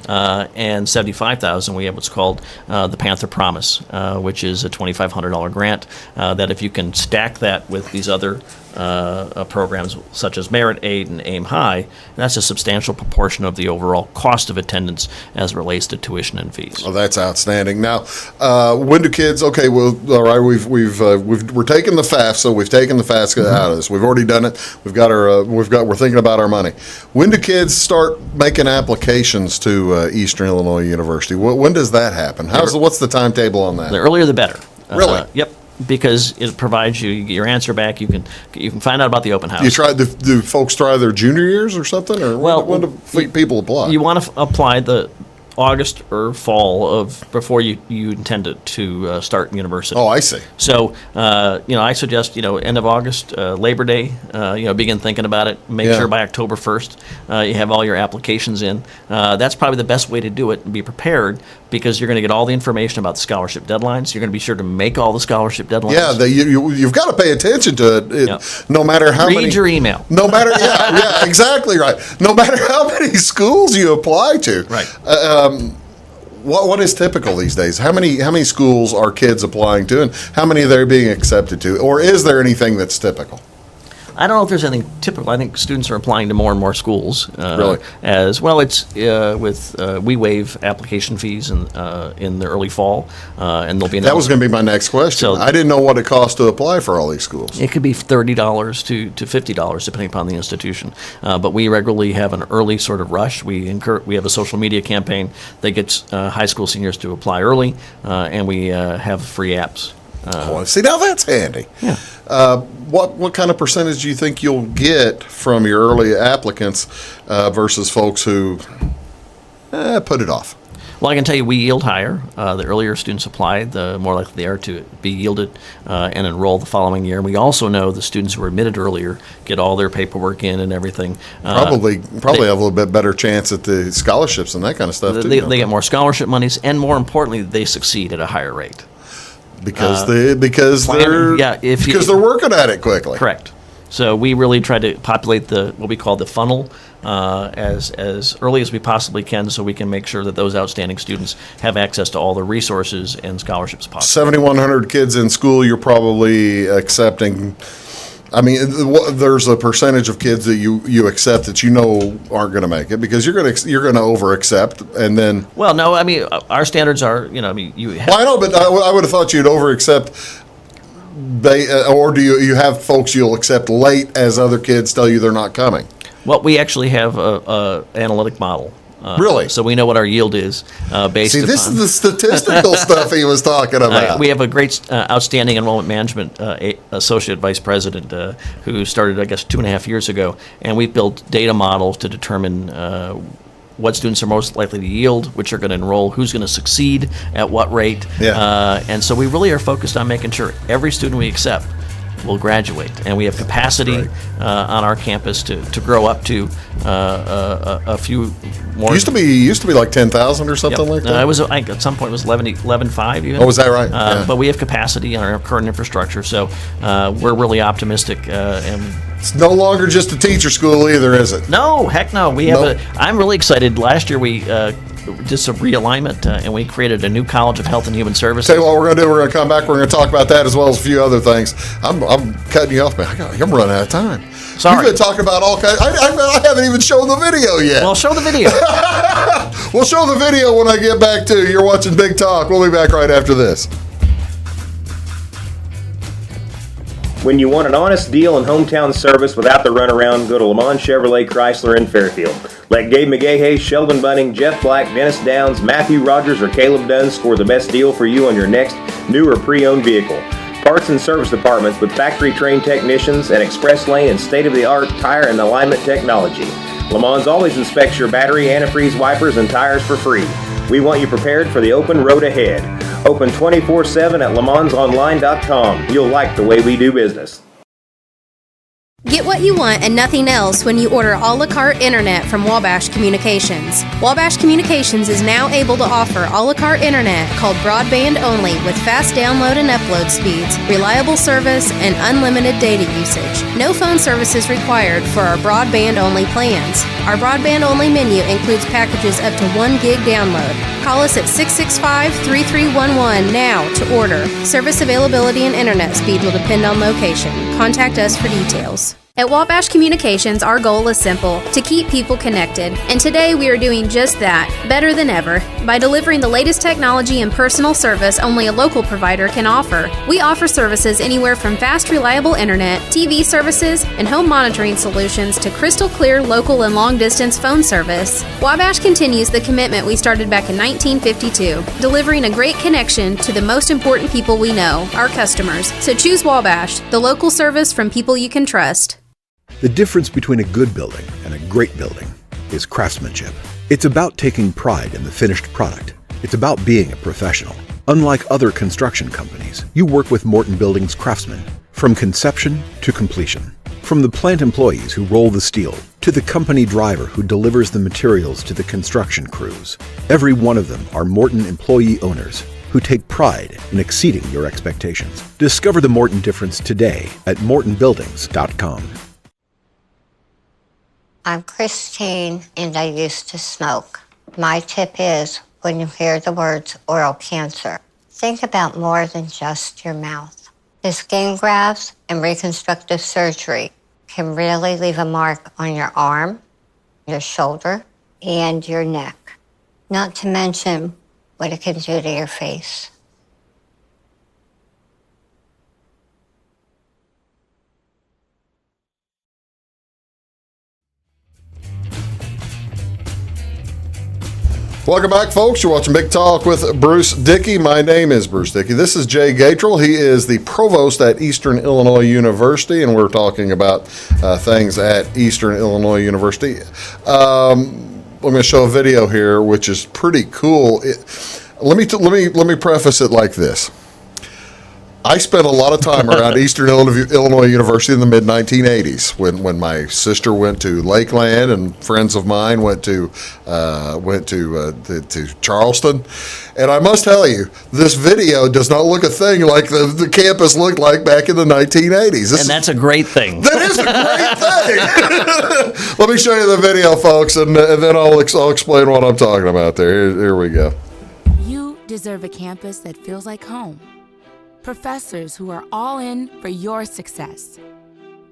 and 75,000, we have what's called the Panther Promise, which is a $2,500 grant that if you can stack that with these other programs such as Merit Aid and Aim High, that's a substantial proportion of the overall cost of attendance as it relates to tuition and fees. Oh, that's outstanding. Now, when do kids? Okay, well, all right. We're taking the FAFSA. We've taken the FAFSA out of this. We've already done it. We're thinking about our money. When do kids start making applications to Eastern Illinois University? When does that happen? What's the timetable on that? The earlier the better. Really? Yep. Because it provides you your answer back. You can find out about the open house. Do folks try their junior years or something, or Well, when do people apply? You want to apply August or fall of before you intend to start university. Oh, I see. So, I suggest, end of August, Labor Day, begin thinking about it. Make Yeah. sure by October 1st you have all your applications in. That's probably the best way to do it and be prepared, because you're going to get all the information about the scholarship deadlines. You're going to be sure to make all the scholarship deadlines. Yeah, you've got to pay attention to it, Yep. no matter how many. Read your email. No matter, yeah, exactly right. No matter how many schools you apply to. Right. What is typical these days? How many schools are kids applying to, and how many are they being accepted to? Or is there anything that's typical? I don't know if there's anything typical. I think students are applying to more and more schools. Really? As well, it's we waive application fees in the early fall, and there'll be That was going to be my next question. So- I didn't know what it cost to apply for all these schools. It could be $30 to $50 depending upon the institution. But we regularly have an early sort of rush. We have a social media campaign that gets high school seniors to apply early, and we have free apps. See, now that's handy. Yeah. What kind of percentage do you think you'll get from your early applicants versus folks who put it off? Well, I can tell you we yield higher. The earlier students apply, the more likely they are to be yielded and enroll the following year. And we also know the students who were admitted earlier get all their paperwork in and everything. Probably have a little bit better chance at the scholarships and that kind of stuff too. They don't get more scholarship monies, and more importantly, they succeed at a higher rate. because they're working at it quickly. Correct. So we really try to populate what we call the funnel as early as we possibly can, so we can make sure that those outstanding students have access to all the resources and scholarships possible. 7,100 kids in school, you're probably accepting. I mean, there's a percentage of kids that you accept that aren't going to make it, because you're going to over accept, and then. Well, no, I mean our standards are you have. Well, I know, but I would have thought you'd over accept. Or do you have folks you'll accept late as other kids tell you they're not coming? Well, we actually have a analytic model. Really? So we know what our yield is based See, upon. this is the statistical stuff he was talking about. We have a great outstanding enrollment management associate vice president who started, I guess, 2.5 years ago, and we built data models to determine what students are most likely to yield, which are going to enroll, who's going to succeed at what rate. Yeah. And so we really are focused on making sure every student we accept will graduate, and we have capacity on our campus to grow up to a few more. Used to be like 10,000 or something like that. It was at some point it was 11.5 even. Oh, was that right? Yeah. But we have capacity on our current infrastructure, so we're really optimistic. And It's no longer just a teacher school either, is it? no, heck no. We have Nope. I'm really excited. Last year we did some realignment, and we created a new College of Health and Human Services. Tell you what we're going to do. We're going to come back. We're going to talk about that as well as a few other things. I'm cutting you off, man. I'm running out of time. Sorry. You've been talking about all kinds. I haven't even shown the video yet. Well, show the video. We'll show the video when I get back to. You're watching Big Talk. We'll be back right after this. When you want an honest deal and hometown service without the runaround, go to Lamont Chevrolet Chrysler in Fairfield. Let Gabe McGahey, Sheldon Bunning, Jeff Black, Dennis Downs, Matthew Rogers, or Caleb Dunn score the best deal for you on your next new or pre-owned vehicle. Parts and service departments with factory-trained technicians and express lane and state-of-the-art tire and alignment technology. Lamont always inspects your battery, antifreeze, wipers, and tires for free. We want you prepared for the open road ahead. Open 24/7 at LeMansOnline.com. You'll like the way we do business. Get what you want and nothing else when you order a la carte internet from Wabash Communications. Wabash Communications is now able to offer a la carte internet called broadband only with fast download and upload speeds, reliable service, and unlimited data usage. No phone services required for our broadband only plans. Our broadband only menu includes packages up to 1 gig download. Call us at 665-3311 now to order. Service availability and internet speed will depend on location. Contact us for details. At Wabash Communications, our goal is simple: to keep people connected. And today we are doing just that, better than ever, by delivering the latest technology and personal service only a local provider can offer. We offer services anywhere from fast, reliable internet, TV services, and home monitoring solutions to crystal clear local and long-distance phone service. Wabash continues the commitment we started back in 1952, delivering a great connection to the most important people we know, our customers. So choose Wabash, the local service from people you can trust. The difference between a good building and a great building is craftsmanship. It's about taking pride in the finished product. It's about being a professional. Unlike other construction companies, you work with Morton Building's craftsmen, from conception to completion. From the plant employees who roll the steel, to the company driver who delivers the materials to the construction crews. Every one of them are Morton employee owners who take pride in exceeding your expectations. Discover the Morton difference today at mortonbuildings.com. I'm Christine, and I used to smoke. My tip is, when you hear the words oral cancer, think about more than just your mouth. The skin grafts and reconstructive surgery can really leave a mark on your arm, your shoulder, and your neck. Not to mention what it can do to your face. Welcome back, folks. You're watching Big Talk with Bruce Dickey. My name is Bruce Dickey. This is Jay Gatrell. He is the provost at Eastern Illinois University, and we're talking about things at Eastern Illinois University. I'm going to show a video here, which is pretty cool. Let me preface it like this. I spent a lot of time around Eastern Illinois University in the mid-1980s when my sister went to Lakeland and friends of mine went to Charleston. And I must tell you, this video does not look a thing like the campus looked like back in the 1980s. And that's a great thing. That is a great thing. Let me show you the video, folks, and then I'll explain what I'm talking about there. Here we go. You deserve a campus that feels like home. Professors who are all in for your success.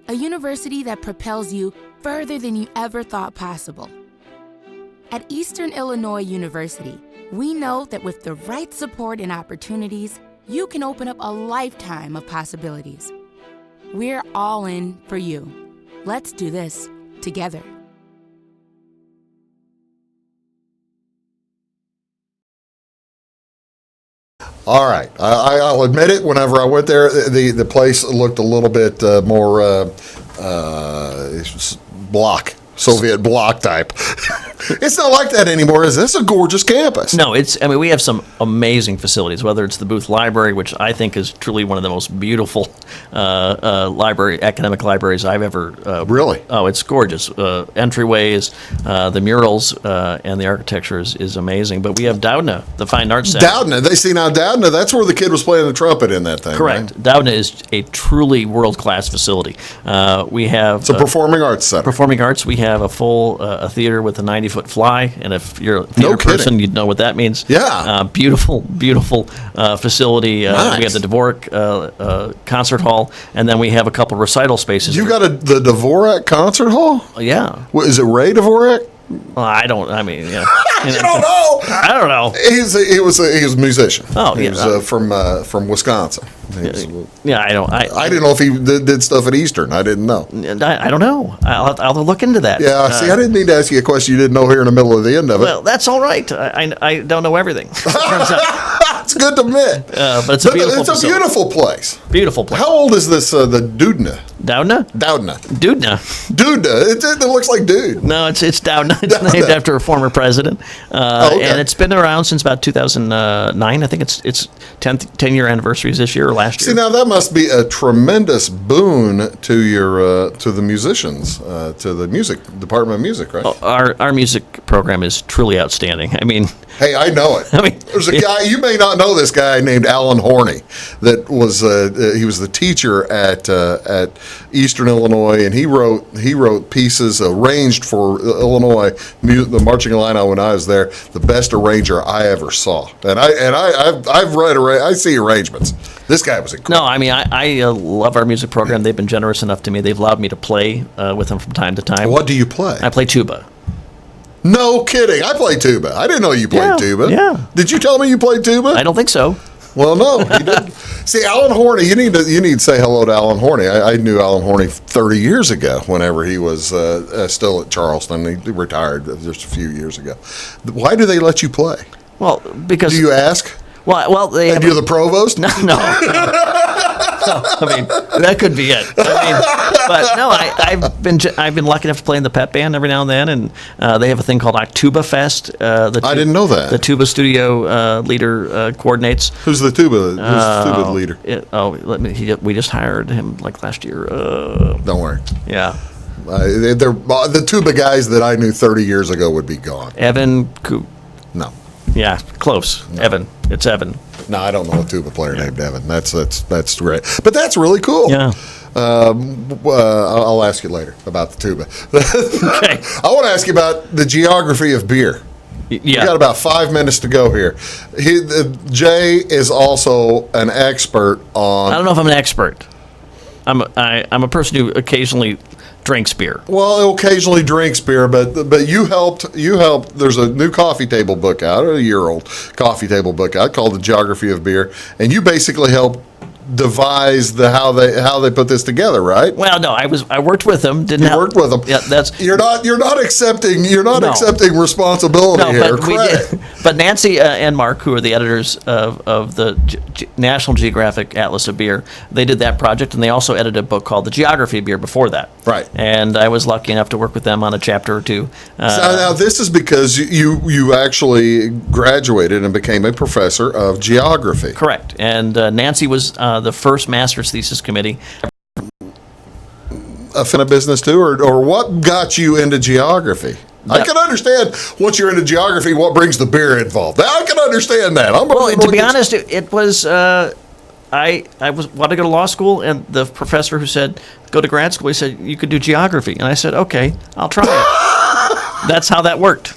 A university that propels you further than you ever thought possible. At Eastern Illinois University, we know that with the right support and opportunities, you can open up a lifetime of possibilities. We're all in for you. Let's do this together. All right, I'll admit it. Whenever I went there, the place looked a little bit more Soviet bloc type. It's not like that anymore, is this? A gorgeous campus. No, we have some amazing facilities, whether it's the Booth Library, which I think is truly one of the most beautiful academic libraries I've ever... Really? Oh, it's gorgeous. Entryways, the murals, and the architecture is amazing. But we have Doudna, the Fine Arts Center. Doudna, Doudna, that's where the kid was playing the trumpet in that thing. Correct. Right? Doudna is a truly world-class facility. We have... It's a performing arts center. Performing arts. We have a full theater with a 90-foot fly, and if you're a theater person, you'd know what that means. Yeah. Beautiful facility. Nice. We have the Dvorak concert hall, and then we have a couple recital spaces. You got the Dvorak concert hall? Yeah. What, is it Ray Dvorak? Well, I don't know. You don't know? I don't know. He was a musician. Oh, he yeah. was from Wisconsin. Yeah, I don't. I didn't know if he did stuff at Eastern. I didn't know. I don't know. I'll look into that. Yeah, see, I didn't need to ask you a question you didn't know here in the middle of the end of it. Well, that's all right. I don't know everything. It's good to admit. But it's a beautiful It's a facility. beautiful place. Beautiful place. How old is this, the Doudna? Doudna? Doudna. Doudna. It looks like dude. No, it's Doudna. It's named after a former president. Okay. And it's been around since about 2009. I think it's 10-year anniversary is this year or last year. See, now that must be a tremendous boon to your to the musicians, to the music department of music, right? Our music program is truly outstanding. I mean, hey, I know it. There's a guy, you may not know this guy, named Alan Horney, that was he was the teacher at Eastern Illinois, and he wrote pieces arranged for Illinois, the marching Illini when I was there. The best arranger I ever saw, and I've read I see arrangements. This guy was incredible. No, I mean, I love our music program. They've been generous enough to me. They've allowed me to play with them from time to time. What do you play? I play tuba. No kidding. I play tuba. I didn't know you played tuba. Yeah. Did you tell me you played tuba? I don't think so. Well, no, he didn't. See, Alan Horney, you need to say hello to Alan Horney. I knew Alan Horney 30 years ago whenever he was still at Charleston. He retired just a few years ago. Why do they let you play? Well, because... Do you ask? Well, and you're the provost? No. I mean, that could be it. I mean, but no, I've been lucky enough to play in the pep band every now and then, and they have a thing called Tuba Fest. I didn't know that. The tuba studio leader coordinates. Who's the tuba leader? We just hired him like last year. Don't worry. Yeah. The tuba guys that I knew 30 years ago would be gone. Evan. No. Yeah, close. No. Evan. It's Evan. No, I don't know a tuba player named Evan. That's great. But that's really cool. Yeah. I'll ask you later about the tuba. Okay. I want to ask you about the geography of beer. Yeah. We got about 5 minutes to go here. Jay is also an expert on. I don't know if I'm an expert. I'm a person who occasionally drinks beer. Well, occasionally drinks beer, but you helped. There's a new coffee table book out, a year-old coffee table book out called The Geography of Beer, and you basically helped devise how they put this together, right? Well, no, I worked with them. Worked with them. Yeah, you're not accepting responsibility here. But Nancy and Mark, who are the editors of the National Geographic Atlas of Beer, they did that project, and they also edited a book called The Geography of Beer before that. Right. And I was lucky enough to work with them on a chapter or two. Now this is because you actually graduated and became a professor of geography. Correct. And Nancy was the first master's thesis committee. A business too, or what got you into geography? I can understand once you're into geography, what brings the beer involved. I can understand that. To be honest, it was I wanted to go to law school, and the professor who said go to grad school, he said you could do geography, and I said okay, I'll try it. That's how that worked.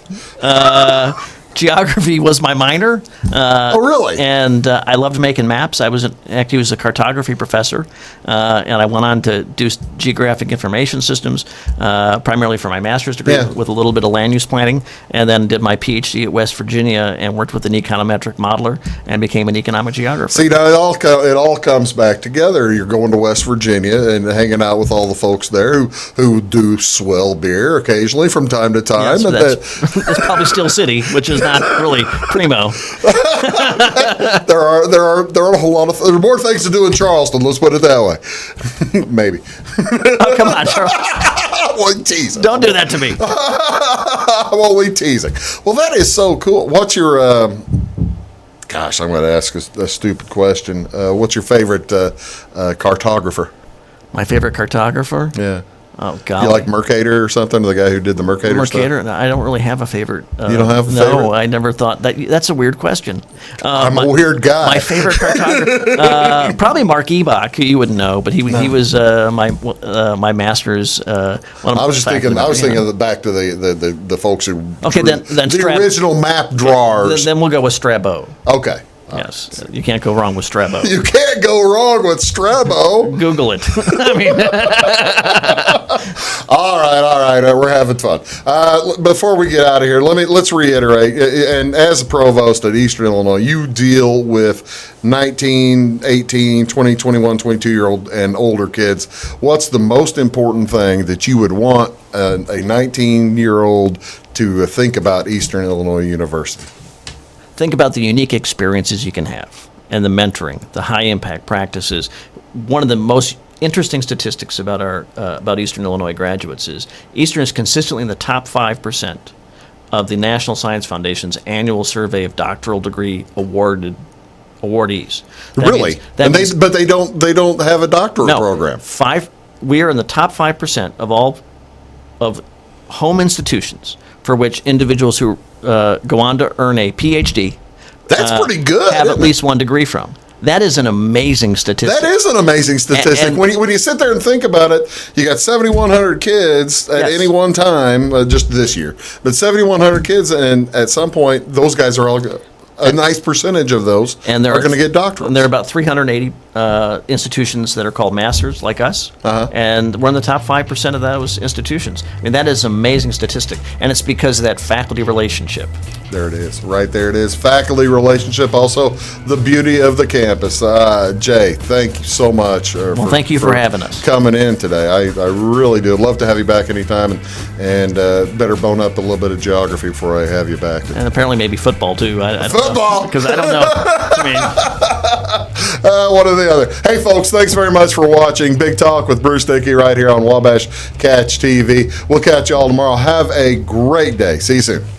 Geography was my minor. Oh, really? And I loved making maps. I was a cartography professor, and I went on to do geographic information systems, primarily for my master's degree, with a little bit of land use planning, and then did my PhD at West Virginia and worked with an econometric modeler and became an economic geographer. See, now it all comes back together. You're going to West Virginia and hanging out with all the folks there who do swell beer occasionally from time to time. Yes, that's probably Steel City, which is not really primo. There are a whole lot of there are more things to do in Charleston. Let's put it that way. Maybe. Oh, come on, Charles. Well, teasing. Don't do that to me. Well, we teasing. Well, that is so cool. What's your? Gosh, I'm going to ask a stupid question. What's your favorite cartographer? My favorite cartographer? Yeah. Oh, God. You like Mercator or something? The guy who did the Mercator stuff? No, I don't really have a favorite. You don't have a favorite? No, I never thought that. That's a weird question. I'm a weird guy. My favorite cartographer, probably Mark Ebach, who you wouldn't know, but he was my master's. I was just thinking. Back to the folks who. Okay, then the original map drawers. Then we'll go with Strabo. Okay. Yes, you can't go wrong with Strabo. You can't go wrong with Strabo. Google it. I mean, all right, we're having fun. Before we get out of here, let's reiterate. And as a provost at Eastern Illinois, you deal with 19, 18, 20, 21, 22-year-old and older kids. What's the most important thing that you would want a 19-year-old to think about Eastern Illinois University? Think about the unique experiences you can have and the mentoring, the high-impact practices. One of the most interesting statistics about Eastern Illinois graduates is Eastern is consistently in the top 5% of the National Science Foundation's annual survey of doctoral degree awardees. Really? But they don't have a doctoral program. We are in the top 5% of all of home institutions for which individuals who go on to earn a PhD. That's pretty good. Have at least one degree from. That is an amazing statistic. That is an amazing statistic. When you sit there and think about it, you got 7,100 kids at any one time, just this year, but 7,100 kids, and at some point, those guys are all good. A nice percentage of those are going to get doctorates. And there are about 380 institutions that are called masters, like us, and we're in the top 5% of those institutions. I mean, that is an amazing statistic, and it's because of that faculty relationship. There it is. Right there it is. Faculty relationship, also the beauty of the campus. Jay, thank you so much. Thank you for having us. Coming in today. I really do. I'd love to have you back anytime, and better bone up a little bit of geography before I have you back. And apparently maybe football, too. Football! Because I don't know. I mean, One or the other. Hey, folks, thanks very much for watching Big Talk with Bruce Dickey right here on Wabash Catch TV. We'll catch you all tomorrow. Have a great day. See you soon.